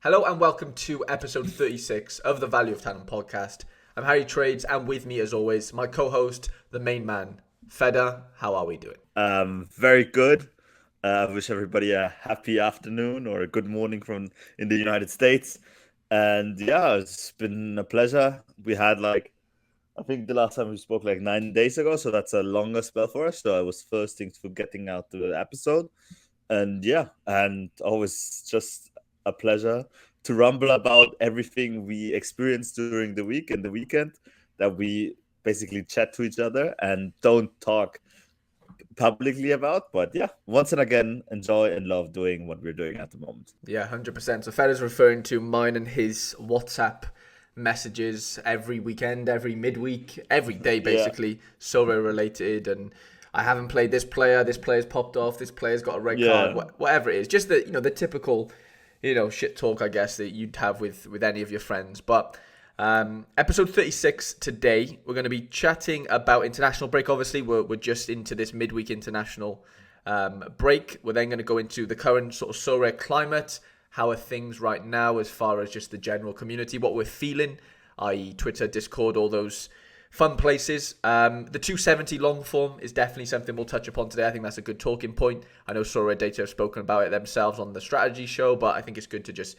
Hello and welcome to episode 36 of the Value of Talent podcast. I'm Harry Trades, and with me as always, my co-host, the main man, Feda. How are we doing? Very good. I wish everybody a happy afternoon or a good morning from in the United States. And yeah, it's been a pleasure. We had I think the last time we spoke 9 days ago, so that's a longer spell for us. So I was thirsting for getting out the episode. And yeah, and always just a pleasure to rumble about everything we experienced during the week and the weekend that we basically chat to each other and don't talk publicly about. But yeah, once and again, enjoy and love doing what we're doing at the moment. Yeah, 100%. So Feda's referring to mine and his WhatsApp messages every weekend, every midweek, every day Yeah, basically, Sorare related. And I haven't played this player's popped off, this player's got a red card, yeah, whatever it is. Just the typical, shit talk, I guess, that you'd have with any of your friends. But episode 36 today, we're going to be chatting about international break. Obviously, we're just into this midweek international break. We're then going to go into the current sort of Sorare climate. How are things right now as far as just the general community, what we're feeling, i.e. Twitter, Discord, all those fun places. The 270 long form is definitely something we'll touch upon today. I think that's a good talking point. I know Sorare Data have spoken about it themselves on the strategy show, but I think it's good to just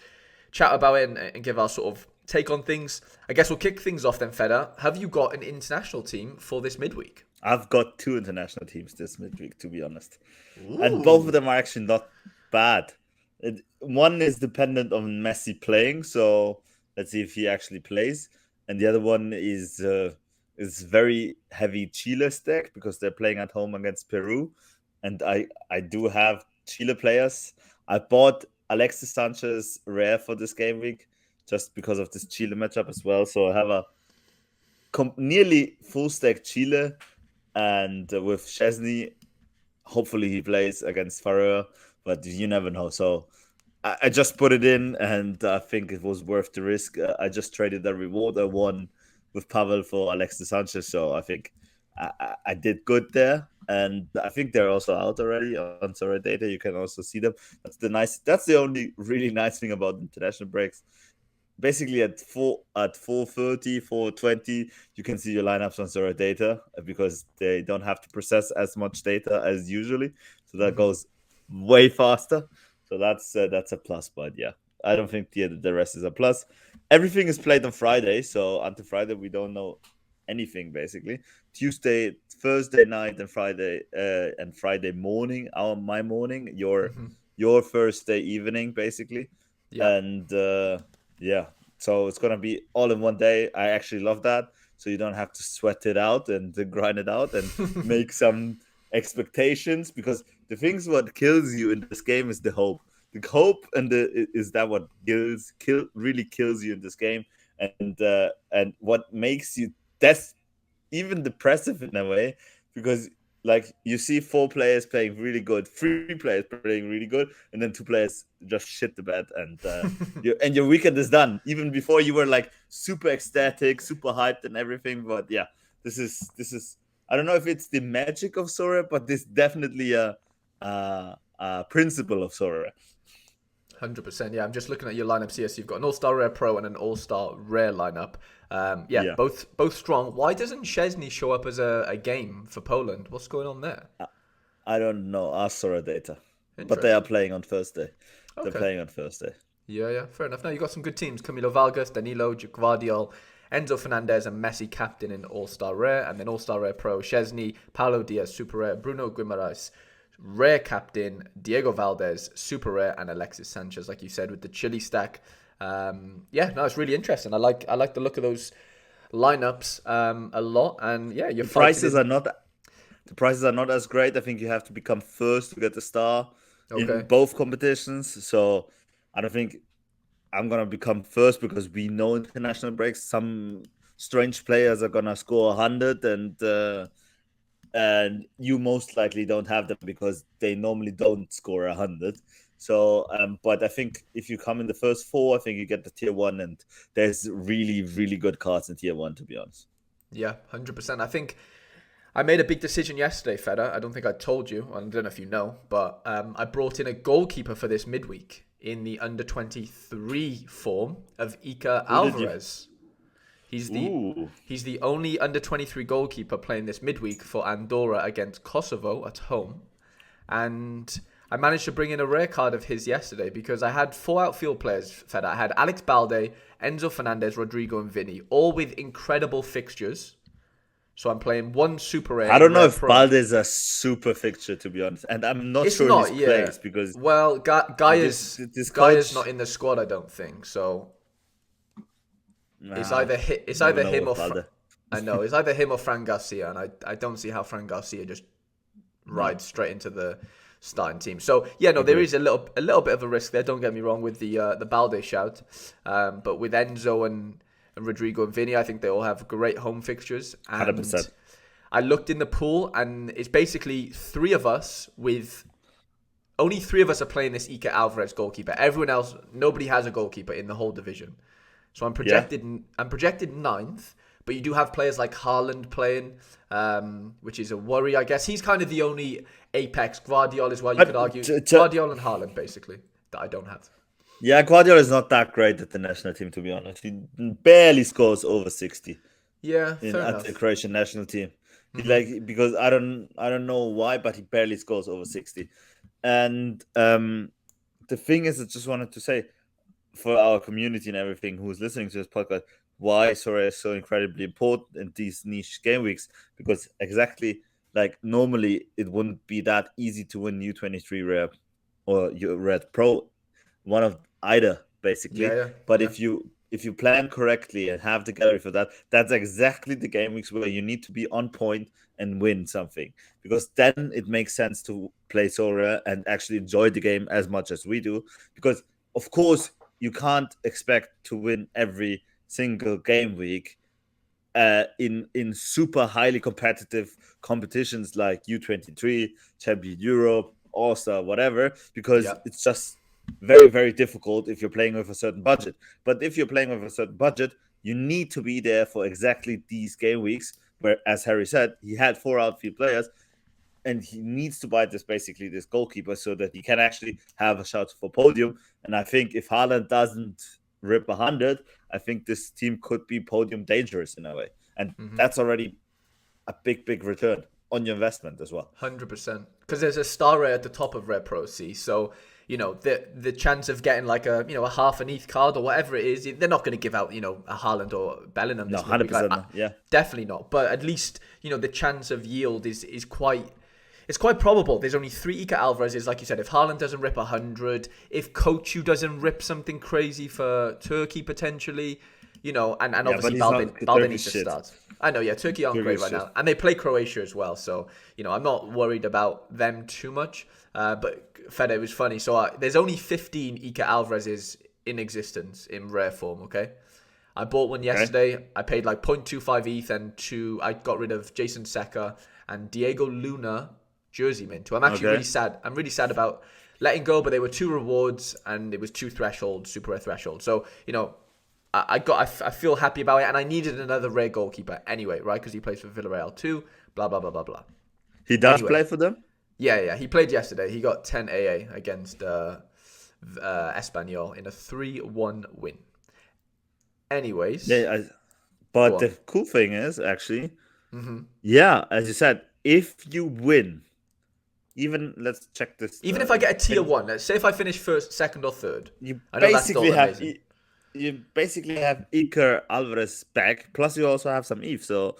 chat about it and give our sort of take on things. I guess we'll kick things off then, Feda. Have you got an international team for this midweek? I've got two international teams this midweek, to be honest, and both of Ooh. them are actually not bad. One is dependent on Messi playing, so let's see if he actually plays, and the other one is very heavy Chile stack because they're playing at home against Peru, and I do have Chile players. I bought Alexis Sanchez rare for this game week just because of this Chile matchup as well. So I have a nearly full stack Chile, and with Chesney, hopefully he plays against Farrer, but you never know. So I just put it in, and I think it was worth the risk. I just traded the reward I won with Pavel for Alexis Sanchez, so I think I did good there. And I think they're also out already on Sorare Data. You can also see them. That's the only really nice thing about international breaks. Basically at 4:30, 4:20, you can see your lineups on Sorare Data because they don't have to process as much data as usually. So that Mhm. goes way faster. So that's a plus. But yeah, I don't think the rest is a plus. Everything is played on Friday, so until Friday we don't know anything basically. Tuesday, Thursday night, and Friday morning. My morning, Mhm. your Thursday evening basically, Yeah. and yeah. So it's gonna be all in one day. I actually love that. So you don't have to sweat it out and grind it out and make some expectations because the things what kills you in this game is the hope. The hope and the is that what really kills you in this game, and what makes you that's even depressive in a way because you see four players playing really good, three players playing really good, and then two players just shit the bed, and your weekend is done even before you were like super ecstatic, super hyped, and everything. But yeah, this is I don't know if it's the magic of Sora, but this definitely a principle of Sora. 100%. Yeah, I'm just looking at your lineups here. So you've got an All-Star Rare Pro and an All-Star Rare lineup. Yeah, Yeah, both strong. Why doesn't Chesney show up as a game for Poland? What's going on there? I, I don't know. Ask Sora data, but they are Interesting. playing on Thursday. They're Okay. playing on Thursday. Yeah, fair enough. Now you've got some good teams. Camilo Vargas, Danilo, Gvardiol, Enzo Fernandez, and Messi captain in All-Star Rare. And then All-Star Rare Pro, Chesney, Paulo Diaz, Super Rare, Bruno Guimaraes, Rare captain, Diego Valdez, Super Rare, and Alexis Sanchez, like you said, with the Chile stack. Yeah, no, it's really interesting. I like the look of those lineups a lot. And yeah, you're The fighting prices in. are not the prices are not as great. I think you have to become first to get the star in Okay. both competitions. So I don't think I'm gonna become first because we know international breaks. Some strange players are gonna score 100, and you most likely don't have them because they normally don't score 100. So, but I think if you come in the first four, I think you get the tier one, and there's really, really good cards in tier one, to be honest. Yeah, 100%. I think I made a big decision yesterday, Feda. I don't think I told you. I don't know if you know, but I brought in a goalkeeper for this midweek. in the under-23 form of Iker Who did you? Alvarez. He's Ooh, the only under-23 goalkeeper playing this midweek for Andorra against Kosovo at home. And I managed to bring in a rare card of his yesterday because I had 4 outfield players fed. I had Alex Balde, Enzo Fernandez, Rodrigo, and Vinny, all with incredible fixtures. So I'm playing one super rare I and don't know rare if pro. Balde is a super fixture, to be honest, and I'm not It's sure his not, yeah. place because Well, this Gaia's coach. not in the squad, I don't think. So Nah, it's never either know him with or Balde. I know it's either him or Fran Garcia, and I don't see how Fran Garcia just No, rides straight into the starting team. So yeah, no, there agree. is a little bit of a risk there. Don't get me wrong with the Balde shout, but with Enzo and Rodrigo and Vinny, I think they all have great home fixtures. And 100%. I looked in the pool, and it's basically only 3 of us are playing this Iker Alvarez goalkeeper. Everyone else, nobody has a goalkeeper in the whole division. So I'm Yeah, projected ninth, but you do have players like Haaland playing, which is a worry, I guess. He's kind of the only apex. Guardiola as well, you could but argue. Guardiola and Haaland, basically, that I don't have. yeah, Guardiola is not that great at the national team, to be honest. He barely scores over 60 Yeah, in fair at the enough. Croatian national team. He Hmm. like because I don't know why, but he barely scores over 60. And the thing is, I just wanted to say for our community and everything who's listening to this podcast, why Sorare is so incredibly important in these niche game weeks. Because exactly like normally it wouldn't be that easy to win U23 Rare or your Red Pro, one of either Yeah, basically. yeah, But yeah. if you plan correctly and have the gallery for that, that's exactly the game weeks where you need to be on point and win something. Because then it makes sense to play Sora and actually enjoy the game as much as we do. Because of course you can't expect to win every single game week in super highly competitive competitions like U23, Champion Europe, All Star, whatever, because Yeah. it's just very, very difficult if you're playing with a certain budget. But if you're playing with a certain budget, you need to be there for exactly these game weeks. Where, as Harry said, he had 4 outfield players, and he needs to buy this goalkeeper so that he can actually have a shot for podium. And I think if Haaland doesn't rip 100, I think this team could be podium dangerous in a way, and Hmm. that's already a big, big return on your investment as well. 100%. Because there's a star rate at the top of Red Pro C, so the chance of getting like a half an ETH card or whatever it is, they're not going to give out a Haaland or Bellingham No, this hundred midweek. percent. No. Yeah, Definitely not. But at least the chance of yield is quite. It's quite probable. There's only 3 Iker Alvarez's, like you said. If Haaland doesn't rip 100, if Kochu doesn't rip something crazy for Turkey potentially, and yeah, but obviously he's not Balde needs Turkish to shit. start. I know, yeah, Turkey aren't great Turkish right shit. now, and they play Croatia as well. So I'm not worried about them too much. But Fede, it was funny. So there's only 15 Iker Alvarez's in existence in rare form. Okay, I bought one Okay. yesterday. I paid like 0.25 ETH I got rid of Jason Seca and Diego Luna jersey mint. Who I'm actually really Okay. sad. I'm really sad about letting go, but they were 2 rewards and it was 2 thresholds, super rare thresholds. So I feel happy about it, and I needed another rare goalkeeper anyway, right? Because he plays for Villarreal too. Blah blah blah blah blah. He does Anyway, play for them. yeah, he played yesterday. He got 10 AA against Espanyol in a 3-1 win. Anyways, Yeah, go but on. the cool thing is actually, Hmm. yeah, as you said, if you win, even let's check this. Even if I get a tier Can 1, let's say if I finish first, second, or third, you I know that's basically still have amazing. Iker Alvarez back, plus you also have some Eve. So,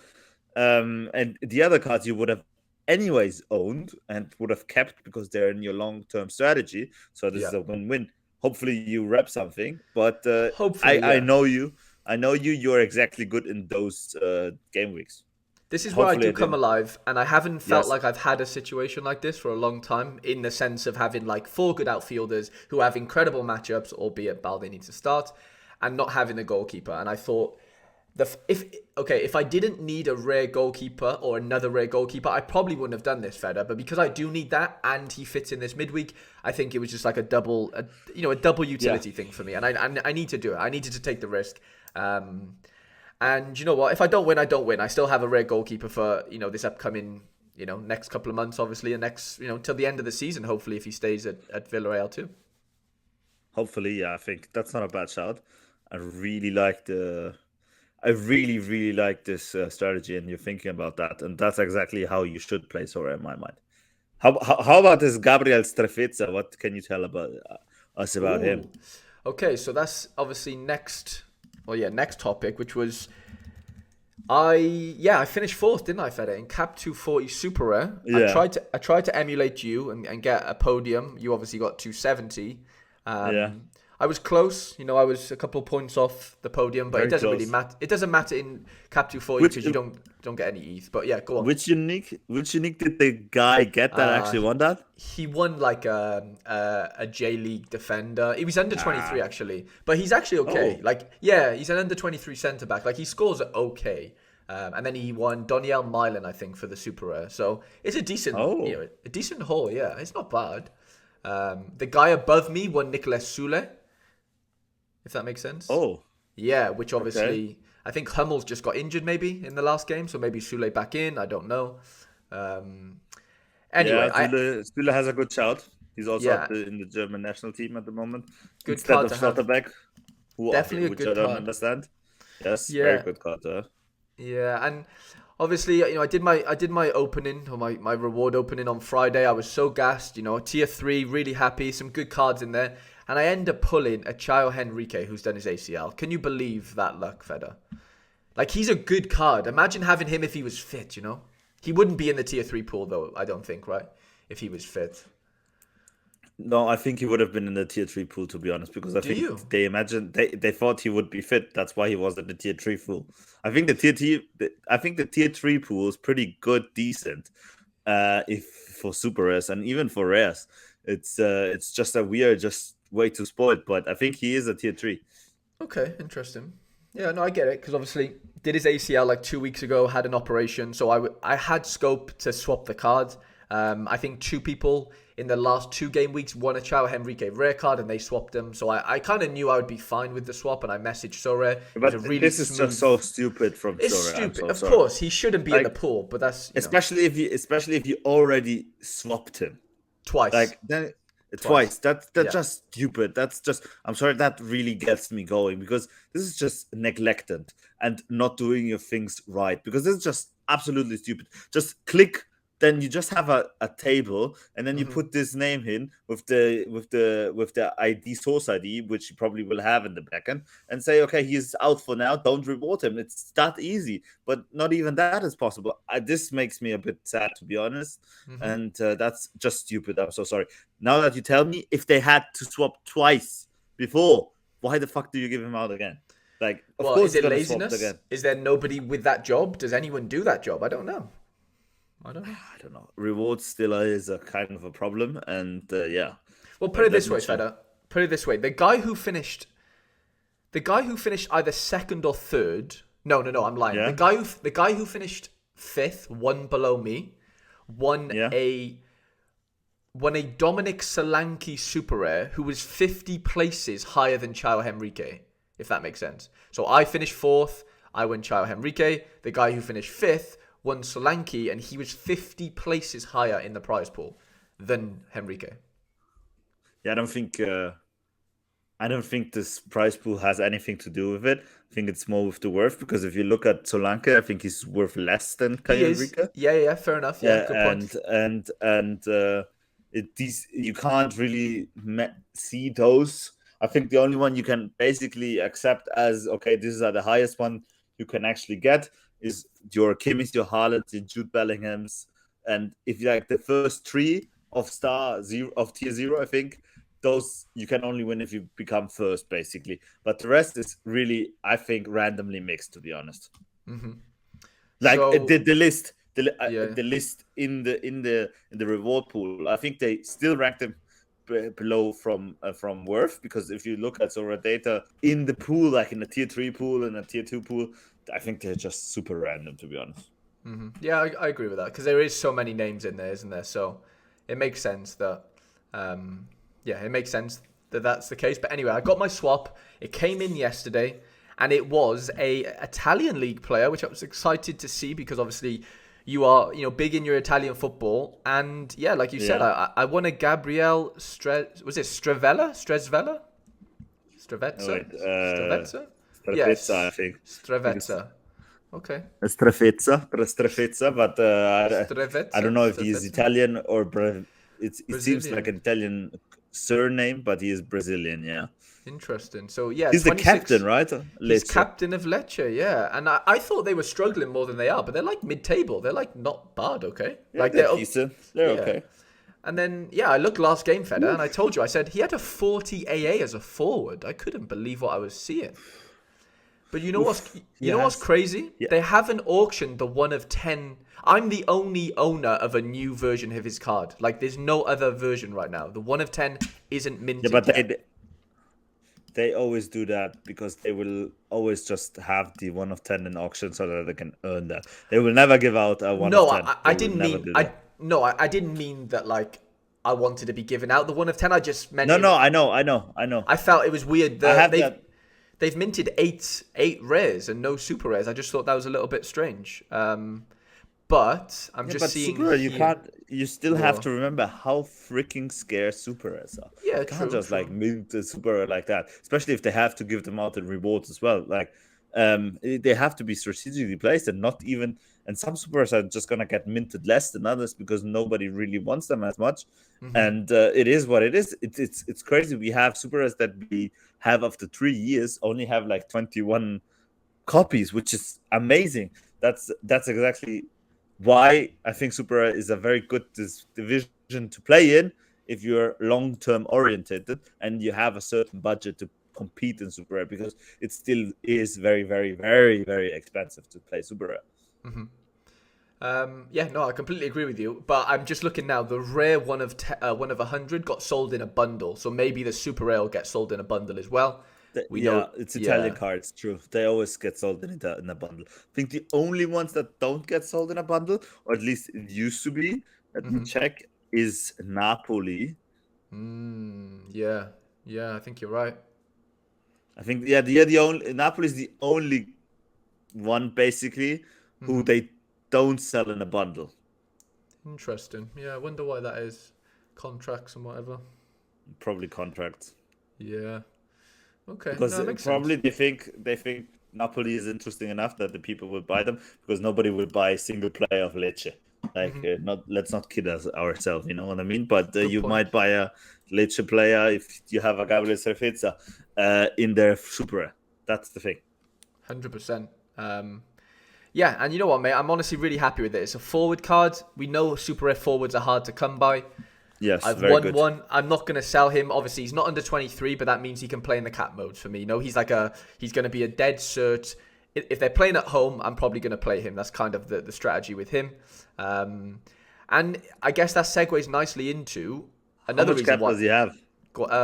and the other cards you would have anyways owned and would have kept because they're in your long-term strategy. So this Yeah, is a win-win. Hopefully you rep something, but hopefully, I yeah. know you. I know you. You're exactly good in those game weeks. This is where I Hopefully do I come didn't. alive, and I haven't felt Yes. like I've had a situation like this for a long time, in the sense of having like 4 good outfielders who have incredible matchups, albeit Balde needs to start, and not having the goalkeeper. And I thought, if I didn't need a rare goalkeeper or another rare goalkeeper, I probably wouldn't have done this, Feder. But because I do need that, and he fits in this midweek, I think it was just like a double Yeah. utility thing for me, and I need to do it. I needed to take the risk. And you know what? If I don't win, I don't win. I still have a rare goalkeeper for this upcoming next couple of months, obviously, and next till the end of the season, hopefully, if he stays at Villarreal too. Hopefully, yeah. I think that's not a bad shout. I really like the. I really, really like this strategy, and you're thinking about that, and that's exactly how you should play Sora in my mind. How about this Gabriel Strefezza? What can you tell about us about him? Ooh. Okay, so that's obviously next. Well, yeah, next topic, which was I finished fourth, didn't I, Fede, in Cap 240 Super Rare. Yeah, I tried to emulate you and get a podium. You obviously got 270. yeah, I was close, I was a couple of points off the podium, but it very doesn't really close. matter. It doesn't matter in Cap 240 Which because you don't get any ETH. But yeah, go on. which unique did the guy get that Uh, actually won that? he won like a J League defender. He was under 23 Ah, actually, but he's actually okay. oh, Like yeah, he's an under 23 centre back. Like he scores okay. And then he won Doniel Milan, I think, for the Super Rare. So it's a decent, oh, a decent haul. Yeah, it's not bad. The guy above me won Nicolas Sule, if that makes sense. oh. Yeah, which Okay. obviously I think Hummels just got injured maybe in the last game, so maybe Sule back in. I don't know. Um, anyway, Yeah, Süle has a good shout. He's also yeah, in the German national team at the moment good instead card of to have. Schlotterbeck, Definitely a which I good don't card. understand. Yes, very Yeah, good card. yeah, and obviously, I did my opening or my reward opening on Friday. I was so gassed, tier three, really happy, some good cards in there, and I end up pulling a Chao Henrique who's done his ACL. Can you believe that luck, Feder? Like he's a good card. Imagine having him if he was fit. He wouldn't be in the tier three pool though. I don't think, right? If he was fit. No, I think he would have been in the tier three pool to be honest, because I Do you? think they thought he would be fit. That's why he was in the tier three pool. I think the tier three pool is pretty good, decent. If for super rares and even for rares, it's just that we are just way too spoiled. But I think he is a tier three. Okay, interesting. Yeah, no, I get it because obviously did his ACL like 2 weeks ago, had an operation, so I had scope to swap the cards. I think two people in the last 2 game weeks won a Chao Henrique rare card and they swapped them, so I kind of knew I would be fine with the swap, and I messaged Sorare. It was But a really this is just smooth. so stupid from It's Sora. I'm stupid, so of sorry. course. He shouldn't be in the Like pool, but that's especially if you already swapped him. twice, Like then twice. twice. That's Yeah. just stupid. That's just I'm sorry, that really gets me going because this is just neglected and not doing your things right because this is just absolutely stupid. Just click, then you just have a table and then you Hmm. put this name in with the ID source ID, which you probably will have in the backend, and say, okay, he's out for now, don't reward him. It's that easy, but not even that is possible. This makes me a bit sad, to be honest, Hmm. and that's just stupid. I'm so sorry. Now that you tell me, if they had to swap twice before, why the fuck do you give him out again? Like, of Well, course is he's it gonna swap it laziness? again. Is there nobody with that job? Does anyone do that job? I don't know. I don't know. I don't know. Reward still is a kind of a problem, and yeah. Well, put But it let this me way, check. Feder. Put it this way: the guy who finished either second or third. No, no, no. I'm lying. The Yeah, guy who finished fifth, one below me, won yeah, a won a Dominic Solanke Super Rare, who was 50 places higher than Chao Henrique. If that makes sense. So I finished fourth. I won Chao Henrique. The guy who finished fifth won Solanke, and he was 50 places higher in the prize pool than Henrique. yeah. I don't think this prize pool has anything to do with it. I think it's more with the worth because if you look at Solanke, I think he's worth less than He Caio is. Henrique. Yeah, yeah, fair enough. Yeah, good point. And these you can't really see those. I think the only one you can basically accept as okay, these are the highest one you can actually get is your Kimmichs, your Haalands, your Jude Bellinghams, and if you like the first three of star zero of tier zero, I think those you can only win if you become first, basically. But the rest is really, I think, randomly mixed, to be honest. Hmm. Like So the list, yeah, the list in the reward pool. I think they still rank them below from worth because if you look at Zora data in the pool, like in the tier three pool and a tier two pool, I think they're just super random, to be honest. yeah, I agree with that because there is so many names in there, isn't there? So it makes sense that, yeah, it makes sense that that's the case. But anyway, I got my swap. It came in yesterday, and it was a Italian league player, which I was excited to see because obviously you are big in your Italian football, and yeah, like you said, Yeah, I won a Gabriel was it Strevella? Oh, wait, Stravetsa? Strefezza, I Yes, think. I think it's Stravetsa. Okay. Strefezza, but I don't Stravetsa? know if he is Stravetsa? Italian or it seems like Brazilian. an Italian surname, but he is Brazilian. Yeah, Interesting. So yeah, he's the captain, 26. right? He's Lecce. captain of Lecce, yeah. And I thought they were struggling more than they are, but they're like mid-table. They're like not bad, okay? Yeah, Like they're they're decent. They're yeah. okay. And then yeah, I looked last game, Feder, and I Oof. told you, I said he had a 40 AA as a forward. I couldn't believe what I was seeing. But Oof. you know what's Yes. crazy? Yeah. They haven't auctioned the one of 10. I'm the only owner of a new version of his card. Like there's no other version right now. The one of 10 isn't Yeah, minted but yet. they always do that because they will always just have the 1 of 10 in auction so that they can earn that. They will never give out a one of No, ten. I They will didn't never mean do that. I didn't mean that like I wanted to be given out the one of 10. I just meant No, in no, I know. I felt it was weird I that have that. they've minted eight rares and no super rares. I just thought that was a little bit strange. But I'm Yeah, just but seeing super, you here. can't. You still have Well, to remember how freaking scarce super rares are. yeah, You can't true, just like true. mint a super rare like that, especially if they have to give them out in rewards as well. Like, they have to be strategically placed, and not even. And some super rares are just gonna get minted less than others because nobody really wants them as much. Hmm. And it is what it is. It's crazy. We have super rares that we have after 3 years only have like 21 copies, which is amazing. That's exactly why I think Super Rare is a very good division to play in if you're long term oriented and you have a certain budget to compete in Super Rare, because it still is very, very, very, very expensive to play Super Rare. Hmm. Yeah, no, I completely agree with you. But I'm just looking now. The rare one of 100 got sold in a bundle, so maybe the super rare will get sold in a bundle as well. We Yeah, know, it's Italian yeah. cards, true. They always get sold in a bundle. I think the only ones that don't get sold in a bundle, or at least it used to be, let me Hmm. check, is Napoli. Yeah, yeah. I think you're right. I think the only Napoli is the only one basically who Hmm. they don't sell in a bundle. Interesting. Yeah, I wonder why that is. Contracts and whatever. Probably contracts. Yeah. Okay. Because No, it makes probably sense. they think Napoli is interesting enough that the people will buy them, because nobody will buy a single player of Lecce. Like, Hmm. not let's not kid us ourselves, you know what I mean? But Good you point. might buy a Lecce player if you have a Gabriel Serfezza in their Super. That's the thing. 100%. Yeah, and you know what, mate? I'm honestly really happy with it. It's a forward card. We know super rare forwards are hard to come by. Yes, I've very won good. one. I'm not going to sell him. Obviously, he's not under 23, but that means he can play in the cap modes for me. You know, he's going to be a dead cert. If they're playing at home, I'm probably going to play him. That's kind of the strategy with him. And I guess that segues nicely into How another much reason cap does why. he have?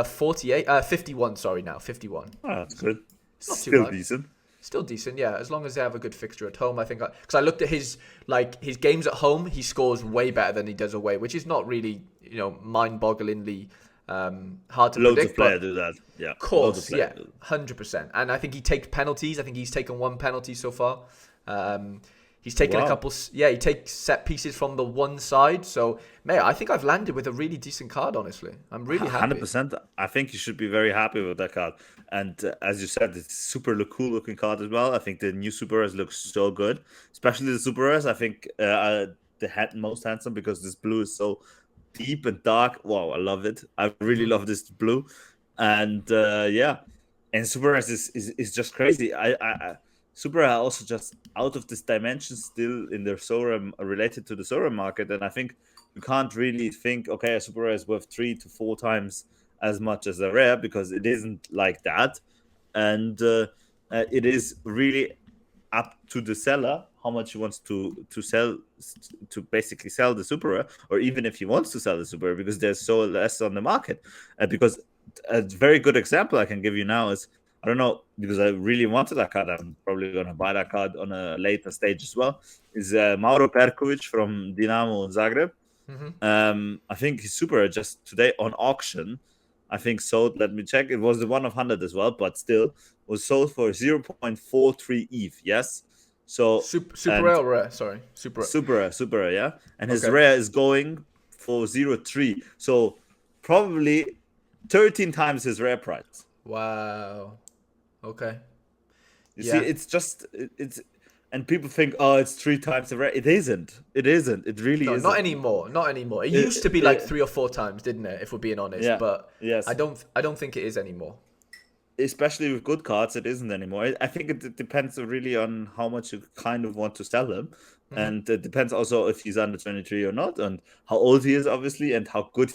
48, 51, sorry, now, 51. Oh, that's good. It's not too Still bad. decent. Still decent, yeah. As long as they have a good fixture at home, I think. Because I looked at his games at home, he scores way better than he does away, which is not really mind-bogglingly hard to Loads of predict. But players do that. Yeah, of loads of course, players yeah, do. 100%. And I think he takes penalties. I think he's taken one penalty so far. He's taken a Wow. couple. Yeah, he takes set pieces from the one side. So, mate, I think I've landed with a really decent card. Honestly, I'm really happy. 100%. I think you should be very happy with that card. And as you said, it's super cool looking card as well. I think the new Super Rares look so good, especially the Super Rares. I think the most handsome, because this blue is so deep and dark. Wow, I love it. I really Hmm. love this blue. And yeah, and Super Rares is just crazy. Super Rare are also just out of this dimension still in their Sora, related to the Sora market. And I think you can't really think, okay, a super rare is worth 3 to 4 times as much as a rare, because it isn't like that. And it is really up to the seller how much he wants to sell, to basically sell the super rare, or even if he wants to sell the super rare, because there's so less on the market. Because a very good example I can give you now is, I don't know, because I really wanted that card. I'm probably going to buy that card on a later stage as well. Is Mauro Perkovic from Dinamo Zagreb. Hmm. I think his super just today on auction, I think sold. Let me check. It was the 1 of 100 as well, but still was sold for 0.43 ETH. Yes. So, Super rare and or rare? Sorry, super rare. super rare, yeah. And his Okay. rare is going for 0.3. So probably 13 times his rare price. Wow. Okay. You see, Yeah. it's just it's, and people think, oh, it's 3 times the rate. It isn't. It isn't. It really No, not isn't. anymore. Not anymore. It used It, to be like it, 3 or 4 times, didn't it? If we're being honest, yeah. but Yes. I don't think it is anymore. Especially with good cards, it isn't anymore. I think it depends really on how much you kind of want to sell him, Hmm. and it depends also if he's under 23 or not, and how old he is, obviously, and how good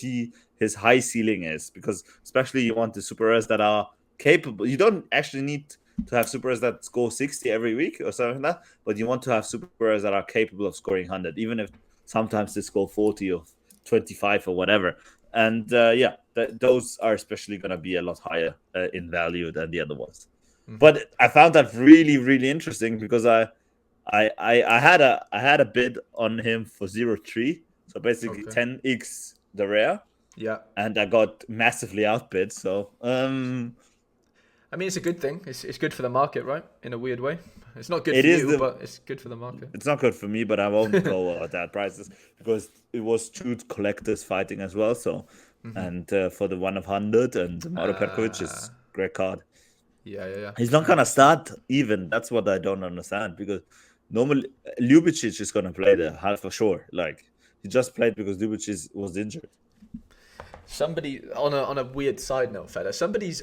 his high ceiling is. Because especially you want the super rares that are capable. You don't actually need to have super rares that score 60 every week or something like that, but you want to have super rares that are capable of scoring 100, even if sometimes they score 40 or 25 or whatever. And yeah, those are especially going to be a lot higher in value than the other ones. Hmm. But I found that really, really interesting because I had a bid on him for 0.3, so basically Okay. 10x the rare, Yeah. and I got massively outbid. So I mean, it's a good thing. It's good for the market, right? In a weird way. It's not good it for is you, the but it's good for the market. it's not good for me, but I won't go at that prices because it was two collectors fighting as well. So Hmm. and for the 1 of 100 and Mauro Perkovic Uh, is great card. yeah, yeah, yeah. He's not gonna start even. That's what I don't understand because normally Ljubicic is gonna play there, half for sure. Like he just played because Ljubicic was injured. Somebody on a weird side note, fella. Somebody's.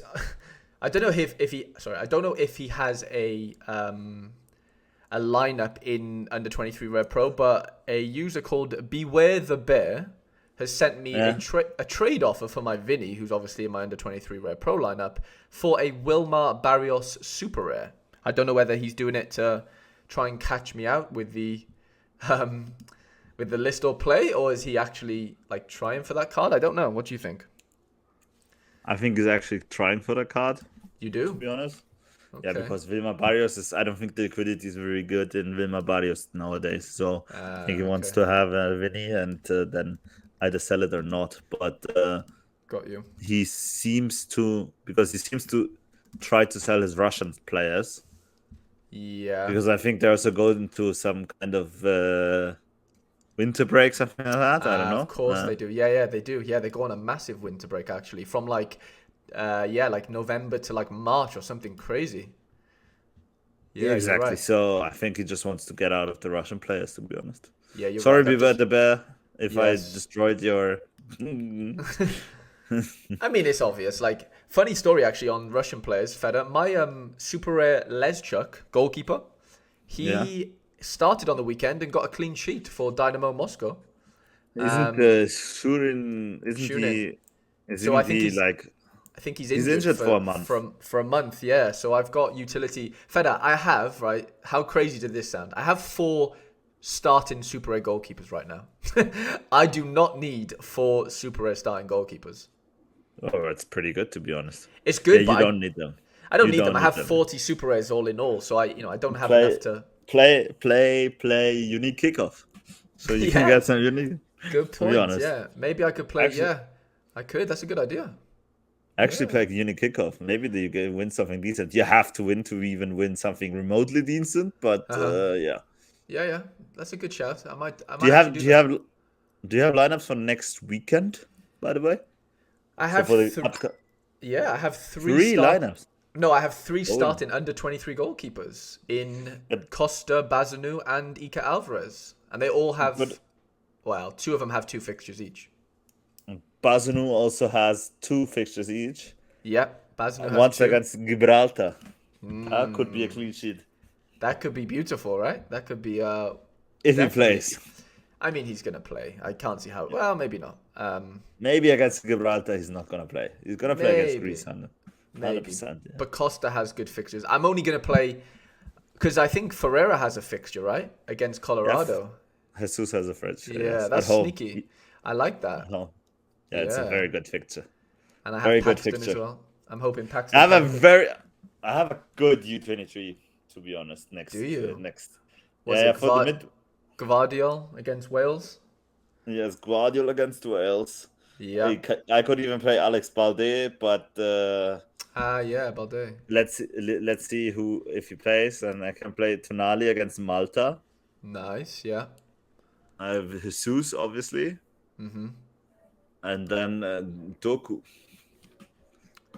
I don't know if he. Sorry, I don't know if he has a lineup in under 23 Red Pro, but a user called Beware the Bear has sent me Yeah, a trade offer for my Vinny, who's obviously in my under 23 Red Pro lineup, for a Wilmar Barrios Super Rare. I don't know whether he's doing it to try and catch me out um, with the list or play, or is he actually like trying for that card? I don't know. What do you think? I think he's actually trying for the card. You To do? be honest, yeah, Okay. because Vilma Barrios is. I don't think the liquidity is very good in Vilma Barrios nowadays. So I think he wants Okay. to have a Vinny and then either sell it or not. But Got you. he seems to because he seems to try to sell his Russian players Yeah. because I think they're also going to some kind of winter break, something like that. I don't Of know. course they do. Yeah, yeah, they do. Yeah, they go on a massive winter break actually, from like, yeah, like November to like March or something crazy. Yeah, Yeah, you're exactly. right. So I think he just wants to get out of the Russian players, to be honest. Yeah, you're Sorry, right. Beware the Bear, if I Yes. destroyed your. I mean, it's obvious. Like, funny story actually on Russian players. Feder, my super rare Leschuk goalkeeper, Yeah, he started on the weekend and got a clean sheet for Dynamo Moscow. isn't Um, Shurin? Isn't Shunin. he? So Isn't he like I think he's he's injured injured for a month? for a month. Yeah. So I've got utility. Feda, I have right. How crazy did this sound? I have four starting super rare goalkeepers right now. I do not need four super rare starting goalkeepers. Oh, that's pretty good, to be honest. It's Yeah, good, but you don't need them. I don't You need them. don't I need have them. 40 super rares all in all, so I don't have Play, enough to. play. Unique kickoff, so you can Yeah, get some unique. good To be point. honest, Yeah, maybe I could play. actually, Yeah, I could. That's a good idea. actually Yeah. play a unique kickoff. Maybe you can win something decent. You have to win to even win something remotely decent. But Uh huh. yeah, Yeah, yeah. That's a good shout. I do might you actually have do do you that. have do you have lineups for next weekend? By the way, I so have for the yeah, I have three three start. lineups. No, I have three Oh, starting under 23 goalkeepers in but Costa, Bazanu, and Ika Alvarez, and they all but have. Well, two of them have two fixtures each. Bazunu also has two fixtures each. Yep, Bazanu has Once two. against Gibraltar. That could be a Mm, clean sheet that could be beautiful, right? That could be if he definitely. plays. I mean, he's gonna play. I can't see how. Yeah. Well, maybe not. Maybe against Gibraltar, he's not gonna play. He's gonna play against Maybe, Greece, 100 maybe. percent. Yeah. But Costa has good fixtures. I'm only gonna play because I think Ferreira has a fixture, right, against Yeah. Colorado. Jesus has a fridge. Yeah, Yes, at that's home. sneaky. I like At that. home. Yeah, it's a Yeah, very good fixture. and I have Very good Paxton as fixture. well. I'm hoping I Paxton have a covers it. very, I have a good U23 to be honest. Do Next, you? next. Was Yeah, it for the mid. Gvardiol against Wales? Yes, Guardiola against Wales. Yeah. I could even play Alex Balde, but Ah, yeah, Balde. let's see who if he plays, and I can play Tonali against Malta. Nice. Yeah. I have Jesus, obviously, Mm-hmm. and then Doku.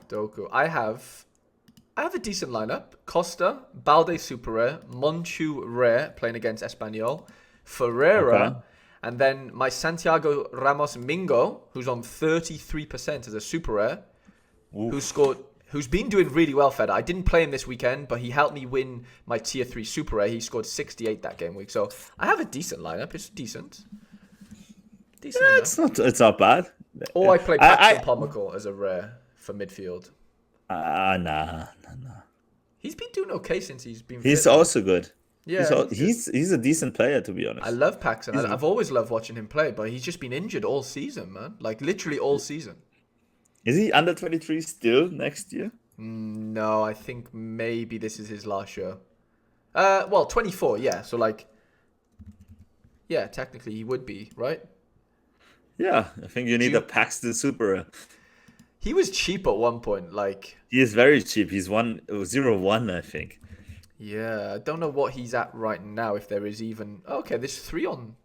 Doku. I have a decent lineup. Costa, Balde super rare, Monchu rare playing against Espanyol, Okay. Ferreira, and then my Santiago Ramos Mingo, who's on 33% as a super rare, who's been doing really well, Fed. I didn't play him this weekend, but he helped me win my tier 3 super rare. He scored 68 that game week. So I have a decent lineup. It's decent. Decent Yeah, enough. it's not bad. Or I play Paxton Pommical as a rare for midfield. Nah. He's been doing okay since he's been He's fit, though. also good. Yeah, He's a decent player, to be I honest. love Paxton. He's, I've always loved watching him play, but he's just been injured all season, man. Like literally all season. is he under 23 still next year? No, I think maybe this is his last year. 24, yeah. So like, yeah, technically he would be, right? Yeah, I think you need you- a Paxton Super. He was cheap at one point. Like, He is very cheap. He's 0-1, I think. yeah, I don't know what he's at right now. If there is even okay, there's 3 on.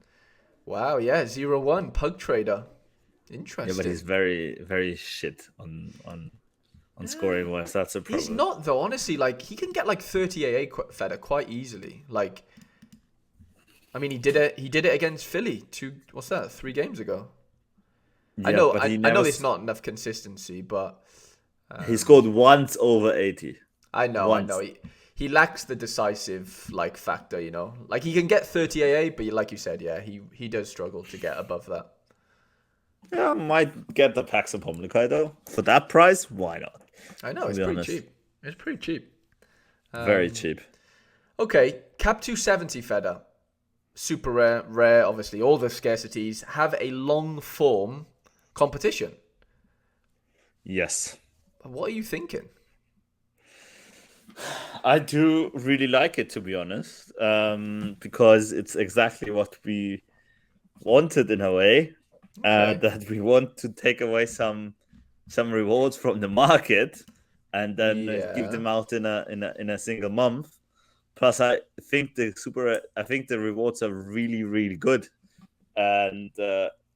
Wow, yeah, 0-1 Pug Trader. Interesting. Yeah, but he's very, very shit on scoring wise. That's a problem. He's not though, honestly. Like he can get like 30 AA Feder quite easily. Like, I mean, he did it against Philly 3 games ago. Yeah, I know, but I he know never there's not enough consistency, but he scored once over 80. I know. Once. He lacks the decisive like factor, you know. Like he can get 30 AA, but like you said, yeah, he does struggle to get above that. Yeah, I might get the Paxton Pommical though. For that price, why not? I know, it's be pretty honest. cheap. It's pretty cheap. Very cheap. Okay, Cap 270 Feder. Super rare, obviously. All the scarcities have a long form competition. Yes. What are you thinking? I do really like it, to be honest, because it's exactly what we wanted in a way. Okay. That we want to take away some rewards from the market and then give Yeah. them out in a single month. Plus, I think the rewards are really, really good, and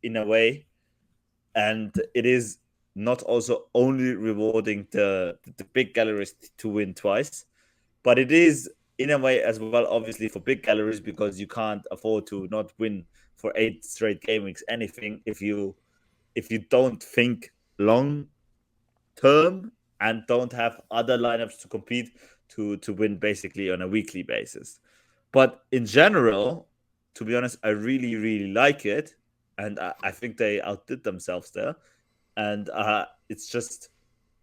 in a way, and it is not also only rewarding the big galleries to win twice, but it is in a way as well, obviously for big galleries, because you can't afford to not win for 8 straight game weeks anything if you don't think long term and don't have other lineups to compete to win basically on a weekly basis. But in general, to be honest, I really, really like it. And I think they outdid themselves there. And it's just,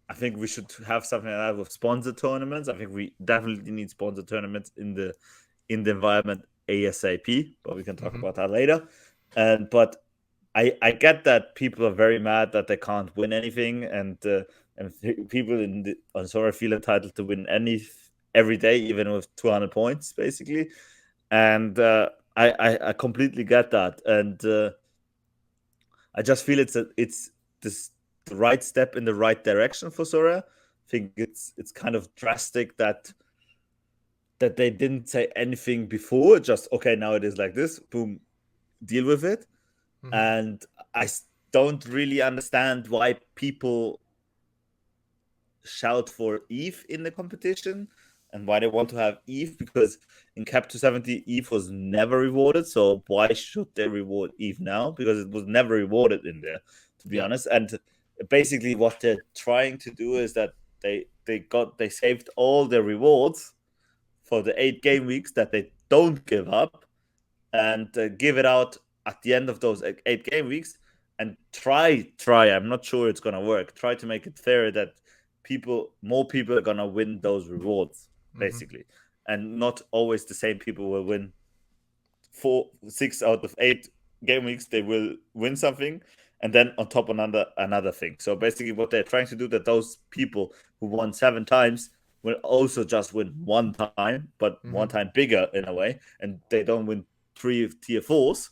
I think we should have something like that with sponsor tournaments. I think we definitely need sponsor tournaments in the environment ASAP, but we can talk about that later. But I get that people are very mad that they can't win anything, and people on Sorare feel entitled to win every day, even with 200 points, basically. And I completely get that, and I just feel it's the right step in the right direction for Sorare. I think it's kind of drastic that they didn't say anything before. Just okay, now it is like this. Boom, deal with it. And I don't really understand why people shout for Eve in the competition and why they want to have Eve, because in Cap 270 Eve was never rewarded. So why should they reward Eve now? Because it was never rewarded in there, to be honest. And basically what they're trying to do is that they saved all their rewards for the 8 game weeks that they don't give up, and give it out at the end of those 8 game weeks, and try. I'm not sure it's gonna work. Try to make it fair that more people are gonna win those rewards, basically, and not always the same people will win. 6 out of 8 game weeks, they will win something, and then on top another thing. So basically, what they're trying to do, that those people who won 7 times will also just win 1 time, but 1 time bigger in a way, and they don't win 3 tier 4s,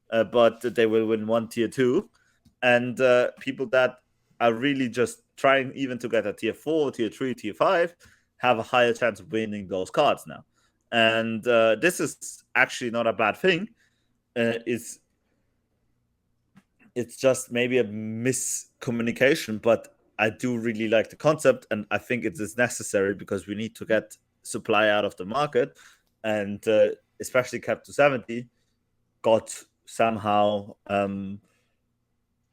but they will win 1 tier 2, and people that are really just trying even to get a tier 4, tier 3, tier 5 have a higher chance of winning those cards now. And this is actually not a bad thing. It's just maybe a miscommunication, but I do really like the concept, and I think it is necessary because we need to get supply out of the market, and especially Cap to 70 got somehow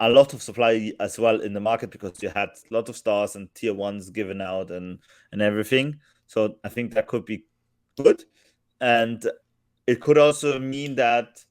a lot of supply as well in the market because you had a lot of stars and tier ones given out and everything. So I think that could be good, and it could also mean that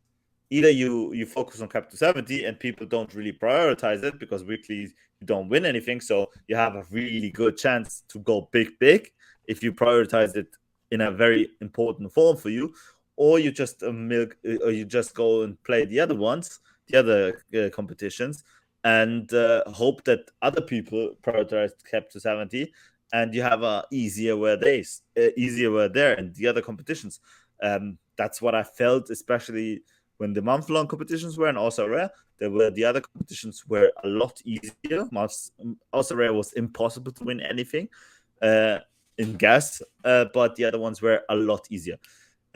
either you focus on Cap to 70 and people don't really prioritize it because weekly you don't win anything, so you have a really good chance to go big if you prioritize it in a very important form for you, or you just or you just go and play the other ones, the other competitions, and hope that other people prioritize Cap to 70, and you have a easier wear days, easier wear there, and the other competitions. That's what I felt, especially when the month-long competitions were, and also rare. There were the other competitions were a lot easier. Also rare was impossible to win anything in gas, but the other ones were a lot easier.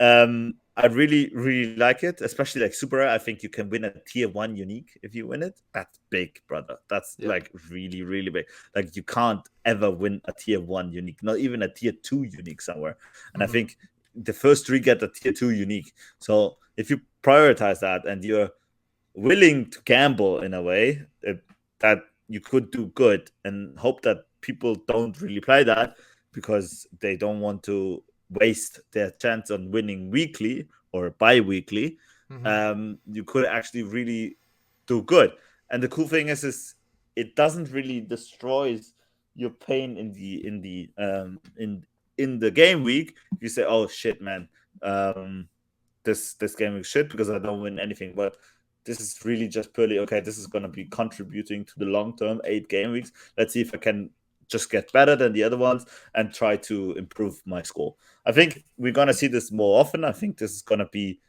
I really like it, especially like super rare. I think you can win a tier 1 unique if you win it. That's big, brother. That's like really big. Like you can't ever win a tier 1 unique, not even a tier 2 unique somewhere. And I think the first 3 get a tier 2 unique. So if you prioritize that and you're willing to gamble in a way that you could do good, and hope that people don't really play that because they don't want to waste their chance on winning weekly or bi-weekly, you could actually really do good. And the cool thing is it doesn't really destroys your pain in the game week. You say, oh shit, man, this game week shit because I don't win anything. But this is really just purely okay. This is going to be contributing to the long term 8 game weeks. Let's see if I can just get better than the other ones and try to improve my score. I think we're going to see this more often. I think this is going to be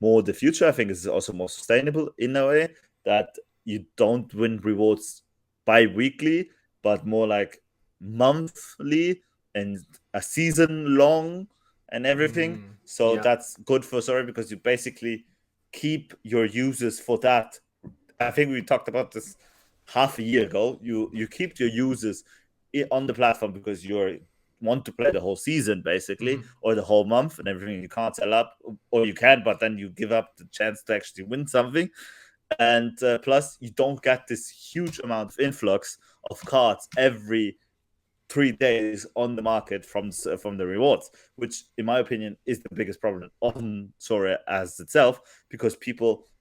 more the future. I think this is also more sustainable in a way that you don't win rewards bi-weekly, but more like monthly and a season long and everything. So that's good for Sorare because you basically keep your users for that. I think we talked about this half a year ago. You keep your users on the platform because you want to play the whole season basically, or the whole month and everything. You can't sell up, or you can, but then you give up the chance to actually win something. And plus you don't get this huge amount of influx of cards every 3 days on the market from the rewards, which in my opinion is the biggest problem on Sorare as itself, because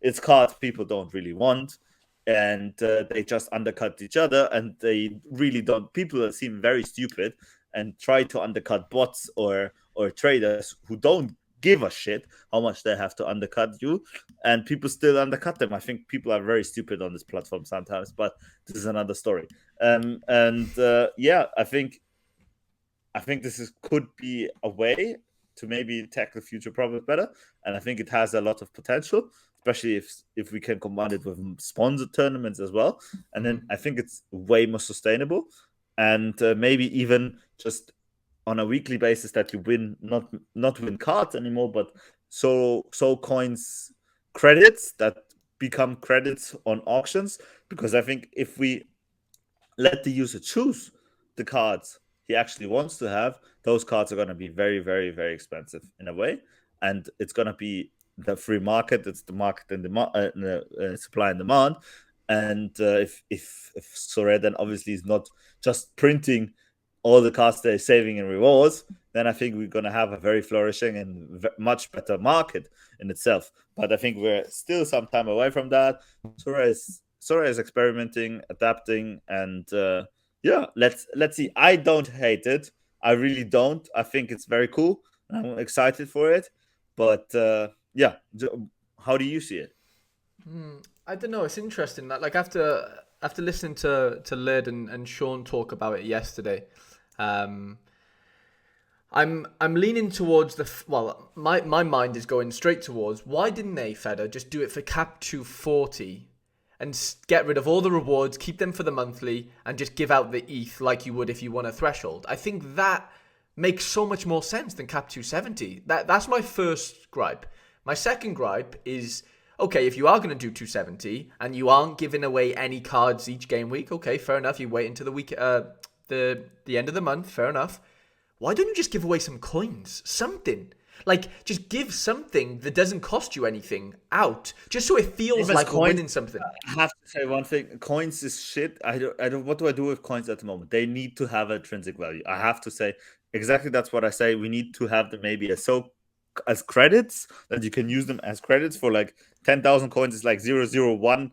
it's cards people don't really want, and they just undercut each other, and they really don't. People that seem very stupid and try to undercut bots or traders who don't give a shit how much they have to undercut you, and people still undercut them. I think people are very stupid on this platform sometimes, but this is another story. Yeah, I think this could be a way to maybe tackle future problems better, and I think it has a lot of potential, especially if we can combine it with sponsored tournaments as well. And then I think it's way more sustainable, and maybe even just on a weekly basis that you win, not win cards anymore, but so coins credits that become credits on auctions. Because I think if we let the user choose the cards he actually wants to have, those cards are going to be very very expensive in a way, and it's going to be the free market. It's the market and the supply and demand. And if Sorare then obviously is not just printing all the cards they're saving in rewards, then I think we're going to have a very flourishing and much better market in itself. But I think we're still some time away from that. Sorare is experimenting, adapting, and yeah, let's see. I don't hate it. I really don't. I think it's very cool, and I'm excited for it. But yeah, how do you see it? I don't know. It's interesting that, like, after listening to Lid and Sean talk about it yesterday, I'm leaning towards my mind is going straight towards, why didn't they, Feder, just do it for Cap 240 and get rid of all the rewards, keep them for the monthly, and just give out the ETH like you would if you won a threshold? I think that makes so much more sense than Cap 270. That's my first gripe. My second gripe is, okay, if you are going to do 270 and you aren't giving away any cards each game week, okay, fair enough. You wait until the week, the end of the month, fair enough. Why don't you just give away some coins? Something. Like, just give something that doesn't cost you anything out, just so it feels like we're winning something. I have to say one thing: coins is shit. I don't. What do I do with coins at the moment? They need to have intrinsic value. I have to say exactly that's what I say. We need to have them maybe as credits that you can use them as credits for like 10,000 coins is like 001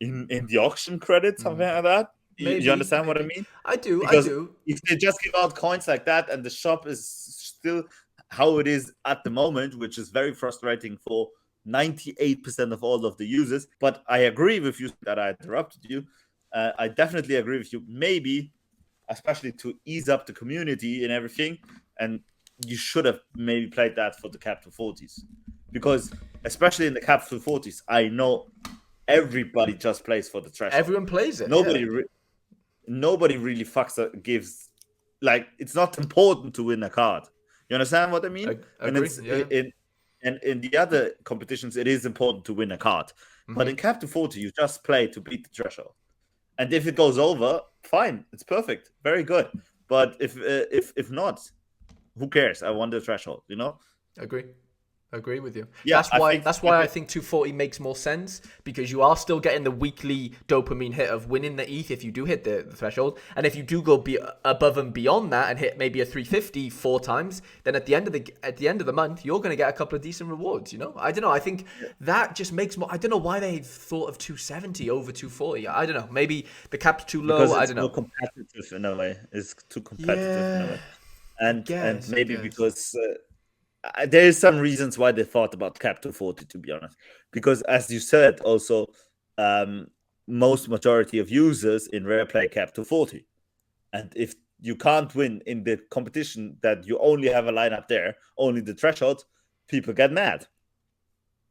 in the auction credit, something like that. You understand what I mean? I do. Because I do. if they just give out coins like that and the shop is still how it is at the moment, which is very frustrating for 98% of all of the users. But I agree with you that I interrupted you. I definitely agree with you. Maybe, especially to ease up the community and everything, and you should have maybe played that for the cap to 40s. Because especially in the cap to 40s, I know everybody just plays for the threshold. Everyone plays it. Nobody really gives, like, it's not important to win a card. You understand what I mean? And in the other competitions, it is important to win a card. Mm-hmm. But in cap to 40, you just play to beat the threshold. And if it goes over, fine, it's perfect, very good. But if not, who cares? I won the threshold, you know? Agree with you. Yeah, that's why I think 240 makes more sense, because you are still getting the weekly dopamine hit of winning the ETH if you do hit the threshold, and if you do go above and beyond that and hit maybe a 350 4 times, then at the end of the month you're going to get a couple of decent rewards. You know, I don't know. I think that just makes more. I don't know why they thought of 270 over 240. I don't know. Maybe the cap's too low. Because I don't know. Too competitive in a way. It's too competitive in a way, and maybe because. There is some reasons why they thought about cap to 40, to be honest, because as you said, also most majority of users in rare play cap to 40, and if you can't win in the competition that you only have a lineup there, only the threshold, people get mad.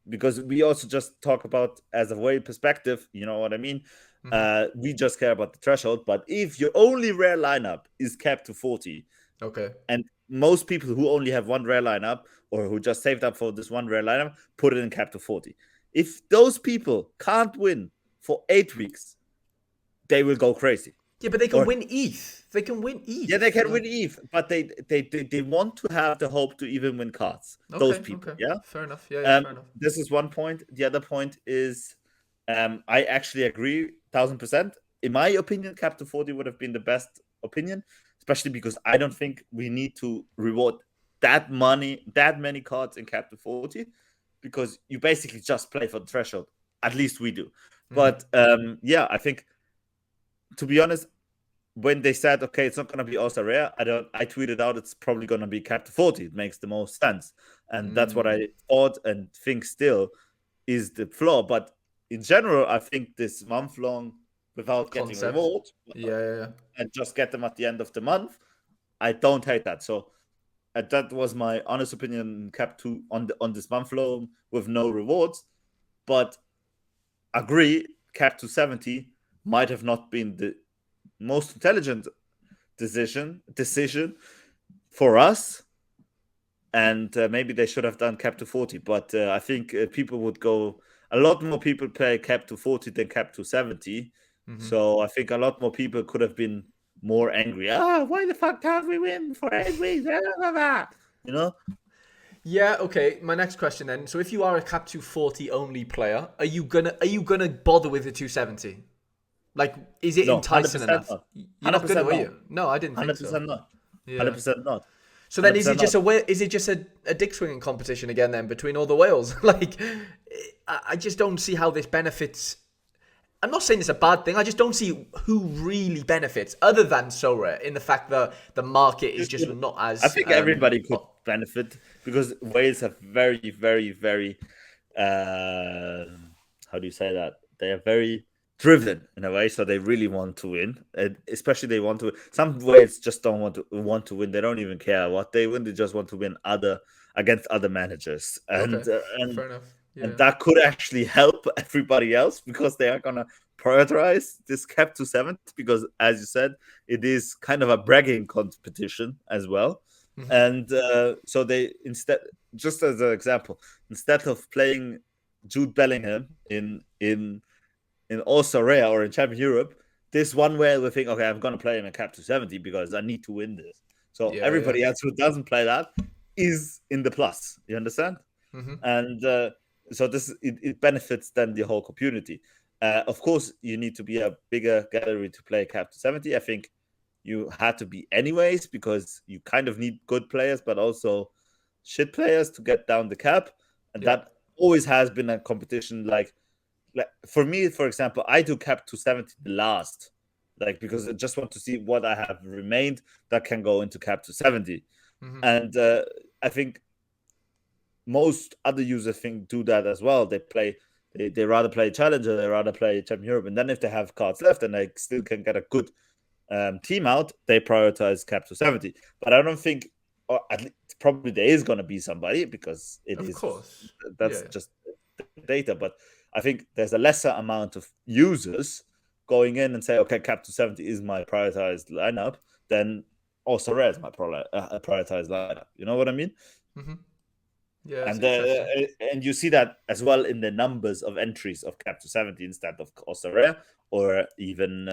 Because we also just talk about as a way perspective, you know what I mean? Mm-hmm. We just care about the threshold, but if your only rare lineup is capped to 40, okay, and most people who only have one rare lineup or who just saved up for this one rare lineup put it in cap to 40. If those people can't win for 8 weeks, they will go crazy. Yeah, but they can win ETH. They can win ETH. Yeah, they can win ETH, but they want to have the hope to even win cards. Okay, those people, okay. Yeah? Fair enough. Yeah, fair enough. This is one point. The other point is I actually agree 1,000%. In my opinion, cap to 40 would have been the best opinion, especially because I don't think we need to reward that many cards in cap to 40, because you basically just play for the threshold. At least we do. Mm-hmm. But I think, to be honest, when they said, okay, it's not going to be also rare, I tweeted out it's probably going to be cap to 40. It makes the most sense. And that's what I thought and think still is the flaw. But in general, I think this month-long without getting rewards, and just get them at the end of the month, I don't hate that. So that was my honest opinion. Cap 2 on this month long with no rewards, but agree cap 270 might have not been the most intelligent decision for us, and maybe they should have done cap to 40. But I think people would go. A lot more people play cap to 40 than cap to 70. Mm-hmm. So I think a lot more people could have been more angry. Why the fuck can't we win for 8 weeks? You know? Yeah, okay. My next question then. So if you are a cap 240 only player, are you gonna bother with the 270? Like, is it enticing enough? Not. You're not gonna, are you? No, I didn't think so. 100% not. Yeah. 100% not. So then, is it just a dick swinging competition again then between all the whales? Like, I just don't see how this benefits. I'm not saying it's a bad thing. I just don't see who really benefits, other than Sorare, in the fact that the market is just not as. I think everybody could benefit, because whales have very, very, very. How do you say that? They are very driven in a way, so they really want to win, and especially they want to. Some whales just don't want to win. They don't even care what they win. They just want to win against other managers, and fair enough. Yeah. And that could actually help everybody else, because they are gonna prioritize this cap to 7, because, as you said, it is kind of a bragging competition as well. Mm-hmm. And so they instead, just as an example, instead of playing Jude Bellingham in all Sorare or in Champion Europe, this one where we think, okay, I'm going to play him in Cap 270 because I need to win this. So Yeah, yeah. everybody else who doesn't play that is in the plus. You understand? Mm-hmm. And so it benefits then the whole community. Of course, you need to be a bigger gallery to play Cap 270. I think you had to be anyways because you kind of need good players, but also shit players to get down the cap. And Yeah. that always has been a competition. Like for me, for example, I do cap 270 the last, like because I just want to see what I have remained that can go into cap 270. Mm-hmm. And I think most other users do that as well. They rather play Challenger, they rather play Champion Europe, and then if they have cards left and they still can get a good team out, they prioritize cap 270. But I don't think, or at least probably there is going to be somebody because Of course. that's Yeah. just data. But I think there's a lesser amount of users going in and say, okay, cap 270 is my prioritized lineup, then also Rare is my prioritized lineup. You know what I mean? Mm-hmm. Yeah, it's And interesting. and you see that as well in the numbers of entries of cap 270 instead of Costa Rare, or even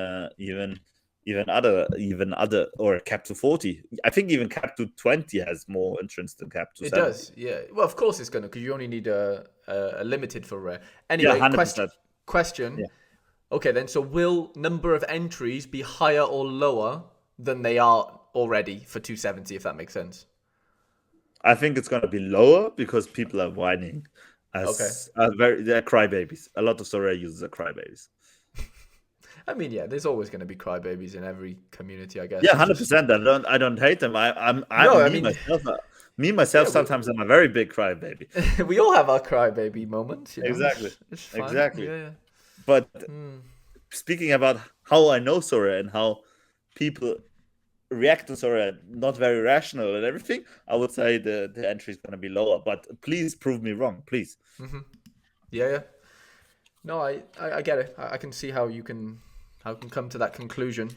other or cap 240. I think even cap 220 has more entrants than cap It 270. does, yeah. Well, of course it's gonna, because you only need a limited for rare. Yeah, Anyway, 100%. question. Yeah, Okay, then. So will number of entries be higher or lower than they are already for 270? If that makes sense. I think it's gonna be lower because people are whining Okay. as they're crybabies. A lot of Sorare users are crybabies. I mean, yeah. There's always going to be crybabies in every community, I guess. Yeah, It's hundred just percent. I don't hate them. no. I'm I mean, me yeah. myself. Sometimes I'm a very big crybaby. We all have our crybaby moments, you know. Exactly, It's fine. exactly. Yeah, yeah. But Hmm. speaking about how I know Sora and how people react to Sora, not very rational and everything, I would say the entry is going to be lower. But please prove me wrong, please. Mm-hmm. Yeah, yeah. No, I get it. I can see how you can come to that conclusion.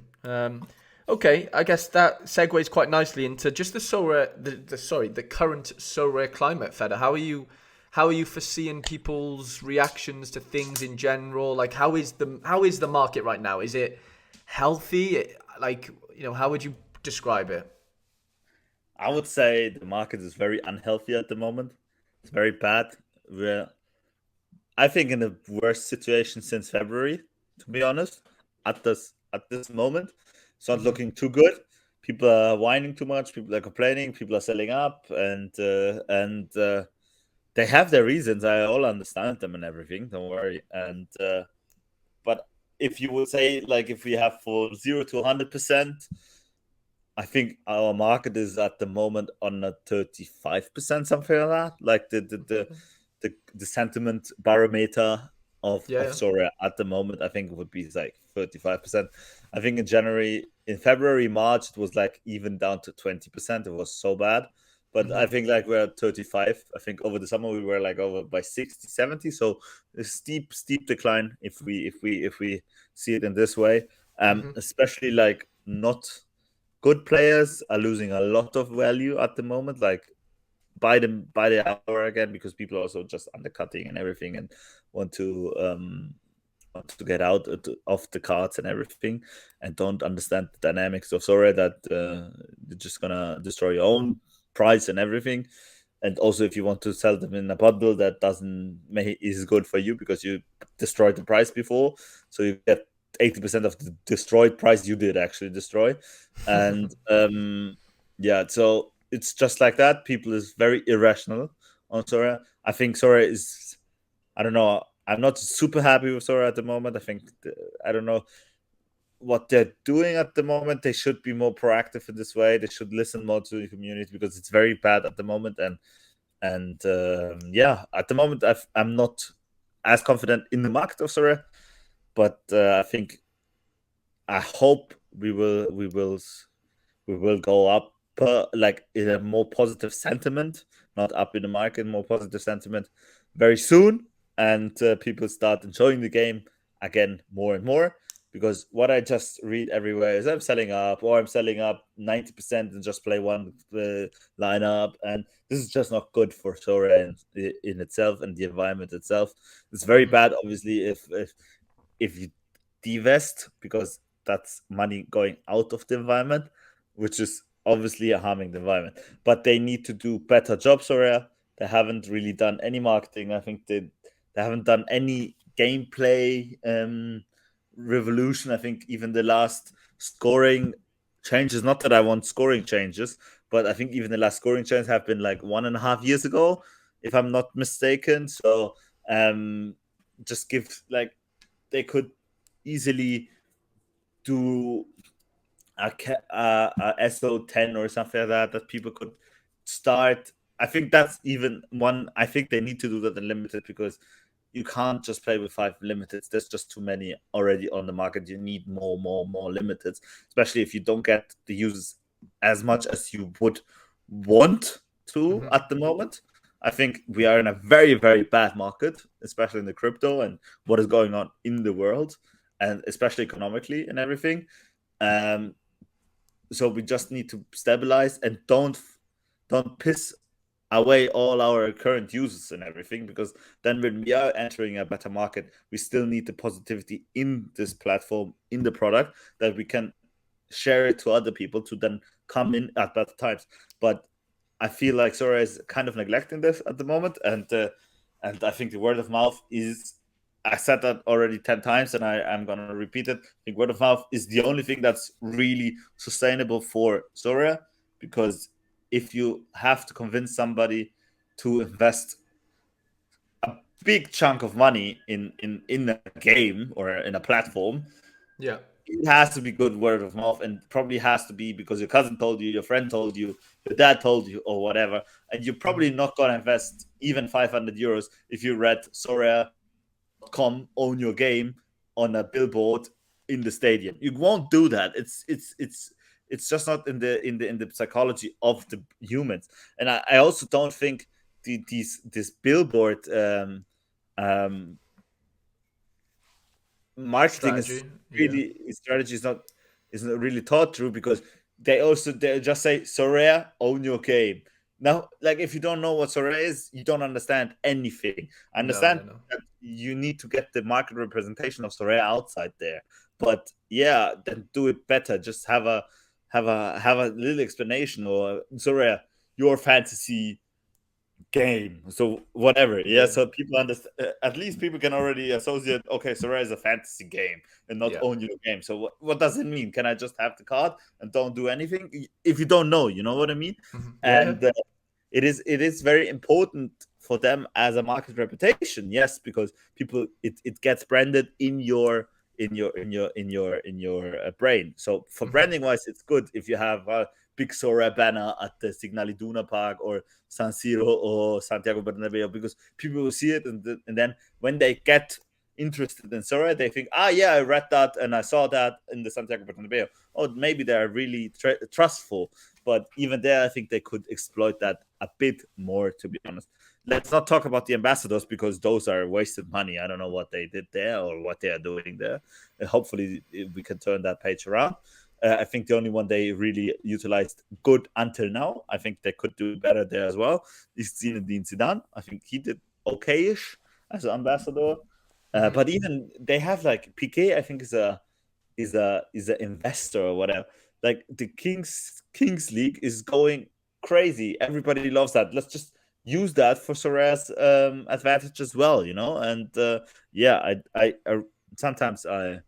Okay, I guess that segues quite nicely into just the Sorare, the current Sorare climate, Feder. How are you foreseeing people's reactions to things in general? Like, how is the market right now? Is it healthy? Like, how would you describe it? I would say the market is very unhealthy at the moment. It's very bad. We're I think in the worst situation since February, to be honest. At this moment, it's not Hmm. looking too good. People are whining too much. People are complaining. People are selling up, and they have their reasons. I all understand them and everything. Don't worry. And but if you would say like if we have for 0 to 100%, I think our market is at the moment on a 35%, something like that. Like the sentiment barometer Yeah, of yeah. Soria at the moment, I think it would be like 35%. I think in February, March, it was like even down to 20%. It was so bad. But I Hmm. think like we're at 35. I think over the summer we were like over by 60, 70. So a steep decline if we see it in this way. Hmm. Especially like not good players are losing a lot of value at the moment. Like by the hour again because people are also just undercutting and everything and want to get out off the cards and everything and don't understand the dynamics of Sorare that they're just gonna destroy your own price and everything. And also, if you want to sell them in a bundle, that doesn't make is good for you because you destroyed the price before, so you get 80% of the destroyed price you did actually destroy, and yeah, so it's just like that. People is very irrational on Sora. I think Sora is. I don't know. I'm not super happy with Sora at the moment. I think I don't know what they're doing at the moment. They should be more proactive in this way. They should listen more to the community because it's very bad at the moment. And yeah, at the moment I'm not as confident in the market of Sora, but I think I hope we will go up like in a more positive sentiment, not up in the market, more positive sentiment very soon, and people start enjoying the game again more and more. because what I just read everywhere is I'm selling up, or I'm selling up 90% and just play one lineup, and this is just not good for Sorare in itself and the environment itself. It's very Mm-hmm. bad, obviously, if you divest, because that's money going out of the environment, which is obviously harming the environment. But they need to do better jobs, Sorare. They haven't really done any marketing. I think they haven't done any gameplay revolution. I think even the last scoring changes, not that I want scoring changes, but I think even the last scoring changes have been like 1.5 years ago, if I'm not mistaken. So just give, like, they could easily do a SO10 or something like that people could start. I think that's even one. I think they need to do that in limited, because you can't just play with 5 limiteds. There's just too many already on the market. You need more limiteds, especially if you don't get the users as much as you would want to Mm-hmm. at the moment. I think we are in a very, very bad market, especially in the crypto and what is going on in the world, and especially economically and everything. Um, so we just need to stabilize and don't piss away all our current users and everything, because then when we are entering a better market, we still need the positivity in this platform, in the product, that we can share it to other people to then come in at better times. But I feel like Sora is kind of neglecting this at the moment, and I think the word of mouth is. I said that already 10 times, and I'm gonna repeat it. I think word of mouth is the only thing that's really sustainable for Sora, because if you have to convince somebody to invest a big chunk of money in a game or in a platform, Yeah. it has to be good word of mouth, and probably has to be because your cousin told you, your friend told you, your dad told you, or whatever. And you're Mm-hmm. probably not going to invest even 500 euros if you read Sorare.com own your game on a billboard in the stadium. You won't do that. It's just not in the psychology of the humans. And I also don't think this billboard um marketing is Strategy. Yeah. really, strategy is not really thought through, because they just say Sorare own your game. Now, like, if you don't know what Sorare is, you don't understand anything. I No, understand no, no. that you need to get the market representation of Sorare outside there, but yeah, then do it better. Just have a little explanation, or Sorare, your fantasy game, so whatever. Yeah, Yeah. so people understand, at least people can already associate, okay, Sorare is a fantasy game and not Yeah. own your game. So what does it mean? Can I just have the card and don't do anything? If you don't know, you know what I mean. Mm-hmm. Yeah. And it is very important for them as a market reputation, yes, because people, it gets branded in your brain. So for Mm-hmm. branding wise, it's good if you have a big Sora banner at the Signal Iduna Park or San Siro or Santiago Bernabeu, because people will see it, and then when they get interested in Sora, they think, yeah, I read that and I saw that in the Santiago Bernabeu. Oh, maybe they're really trustful. But even there, I think they could exploit that a bit more, to be honest. Let's not talk about the ambassadors, because those are wasted money. I don't know what they did there or what they are doing there. Hopefully, we can turn that page around. I think the only one they really utilized good until now, I think they could do better there as well, is Zinedine Zidane. I think he did okayish as an ambassador. Mm-hmm. But even they have, like, Piqué, I think is a investor or whatever. Like, the Kings League is going crazy. Everybody loves that. Let's just use that for Sorare's advantage as well, And yeah, I sometimes I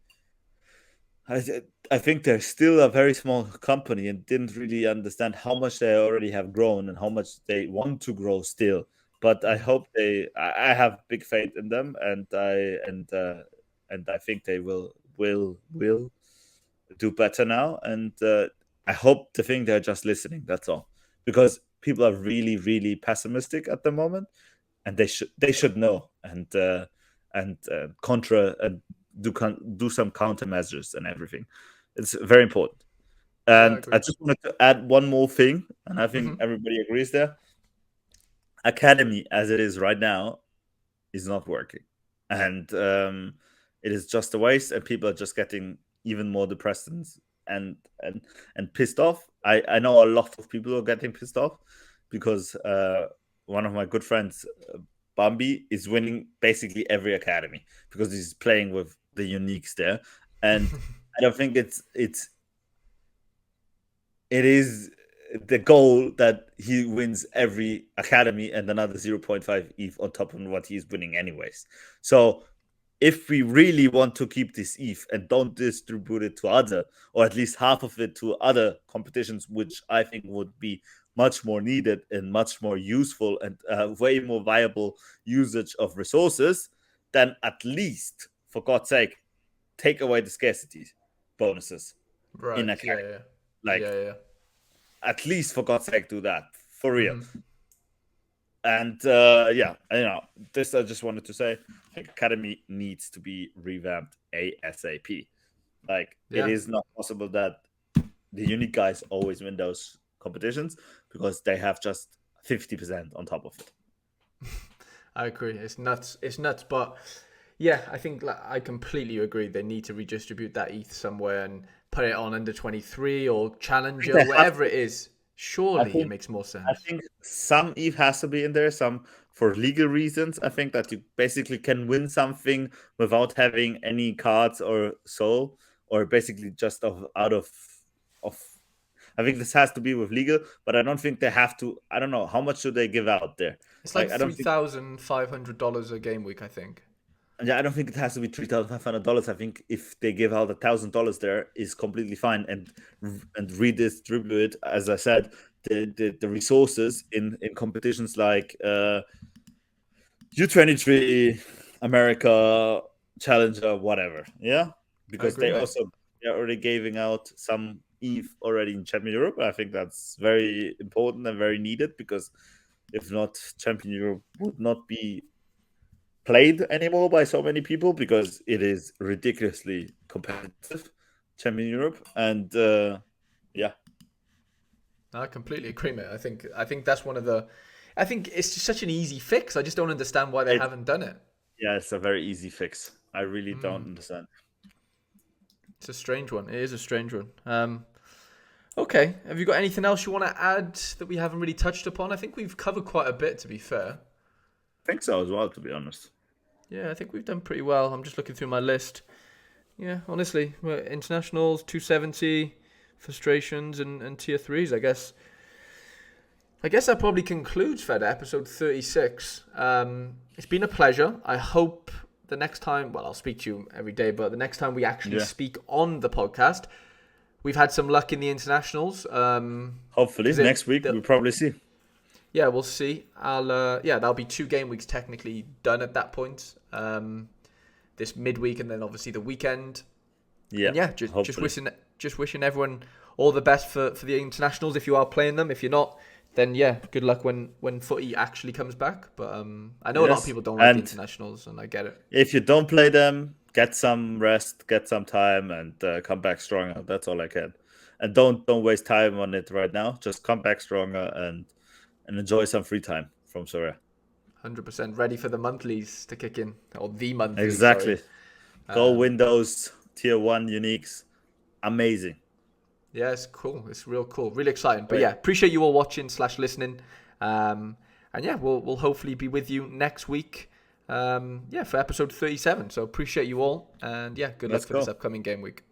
I think they're still a very small company and didn't really understand how much they already have grown and how much they want to grow still. But I Mm-hmm. hope I have big faith in them, and I think they will do better now. And I hope the thing they're just listening. That's all, because people are really, really pessimistic at the moment, and they should know, and contra and do some countermeasures and everything. It's very important. Yeah, I And I agree. just wanted to add one more thing, and I think Mm-hmm. everybody agrees there. Academy, as it is right now, is not working, and it is just a waste, and people are just getting even more depressed and pissed off. I know a lot of people are getting pissed off because one of my good friends, Bambi, is winning basically every academy because he's playing with the uniques there, and I don't think it is the goal that he wins every academy and another 0.5 ETH on top of what he's winning anyways. So if we really want to keep this ETH and don't distribute it to other, or at least half of it to other competitions, which I think would be much more needed and much more useful and way more viable usage of resources, then at least, for God's sake, take away the scarcity bonuses in Right. academy. Yeah. Like, Yeah. at least for God's sake, do that for real. And this I just wanted to say. I think Academy needs to be revamped ASAP. Like, it is not possible that the unique guys always win those competitions because they have just 50% on top of it. I agree. It's nuts. But yeah, I think I completely agree. They need to redistribute that ETH somewhere and put it on under 23 or Challenger, wherever it is. Surely it makes more sense. I think some ETH has to be in there, some for legal reasons. I think that you basically can win something without having any cards or so, or basically just out of. I think this has to be with legal, but I don't think they have to. I don't know how much should they give out there. It's like I don't think. $3,500 a game week, I think. Yeah, I don't think it has to be $3,500. I think if they give out $1,000 there is completely fine, and redistribute, as I said, the resources in competitions like U23, America, Challenger, whatever. Yeah, because agree, mate. they're already giving out some ETH already in Champion Europe. I think that's very important and very needed because if not, Champion Europe would not be played anymore by so many people because it is ridiculously competitive, Champion Europe, and yeah. I completely agree, mate. I think that's one of the. I think it's just such an easy fix. I just don't understand why they haven't done it. Yeah, it's a very easy fix. I really don't understand. It's a strange one. It is a strange one. Okay. Have you got anything else you want to add that we haven't really touched upon? I think we've covered quite a bit, to be fair. I think so as well, to be honest. Yeah, I think we've done pretty well. I'm just looking through my list. Yeah, honestly, we're internationals, 270, frustrations, and tier 3s, I guess. I guess that probably concludes Fed episode 36. It's been a pleasure. I hope the next time, well, I'll speak to you every day, but the next time we actually speak on the podcast, we've had some luck in the internationals. Hopefully, next week we'll probably see. Yeah, we'll see. That'll be 2 game weeks technically done at that point. This midweek and then obviously the weekend. Yeah, and yeah, just wishing everyone all the best for the internationals if you are playing them. If you're not, then yeah, good luck when footy actually comes back. But I know a lot of people don't like the internationals, and I get it. If you don't play them, get some rest, get some time, and come back stronger. That's all I can. And don't waste time on it right now. Just come back stronger and enjoy some free time from Sorare. 100% ready for the monthlies to kick in, or the monthlies. Exactly. Go win those tier 1 uniques. Amazing. Yeah, it's cool. It's real cool. Really exciting. But yeah, appreciate you all watching / listening. And yeah, we'll hopefully be with you next week. For episode 37. So appreciate you all. And yeah, good luck for this upcoming game week.